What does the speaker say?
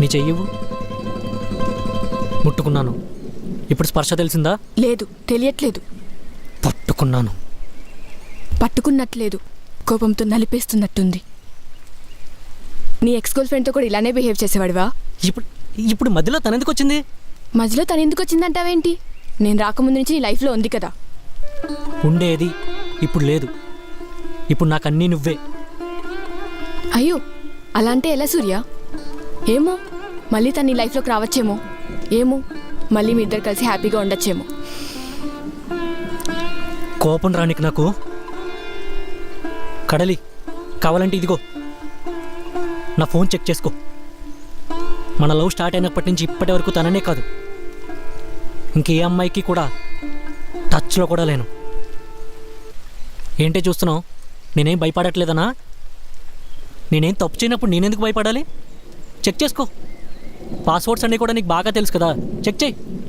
నీ చెయ్యవు. ముట్టుకున్నాను. ఇప్పుడు స్పర్శ తెలిసిందా? లేదు, తెలియట్లేదు. పట్టుకున్నాను. పట్టుకున్నట్లేదు, కోపంతో నలిపేస్తున్నట్టుంది. నీ ఎక్స్ గర్ల్ ఫ్రెండ్తో కూడా ఇలానే బిహేవ్ చేసేవాడివా? ఇప్పుడు ఇప్పుడు మధ్యలో తనెందుకు వచ్చింది? మధ్యలో తను ఎందుకు వచ్చిందంటావేంటి? నేను రాకముందు నుంచి నీ లైఫ్లో ఉంది కదా. ఉండేది, ఇప్పుడు లేదు. ఇప్పుడు నాకన్నీ నువ్వే. అయ్యో, అలా అంటే ఎలా సూర్య? ఏమో, మళ్ళీ తను నీ లైఫ్లోకి రావచ్చేమో. ఏమో, మళ్ళీ మీ ఇద్దరు కలిసి హ్యాపీగా ఉండొచ్చేమో. కోపం రానికి నాకు. కడలి, కావాలంటే ఇదిగో నా ఫోన్ చెక్ చేసుకో. మన లవ్ స్టార్ట్ అయినప్పటి నుంచి ఇప్పటి వరకు తననే కాదు, ఇంకే అమ్మాయికి కూడా టచ్లో కూడా లేను. ఏంటే చూస్తున్నావు? నేనేం భయపడట్లేదనా? నేనేం తప్పు చేయనప్పుడు నేనెందుకు భయపడాలి? చెక్ చేసుకో. పాస్వర్డ్స్ అన్నీ కూడా నీకు బాగా తెలుసు కదా, చెక్ చేయి.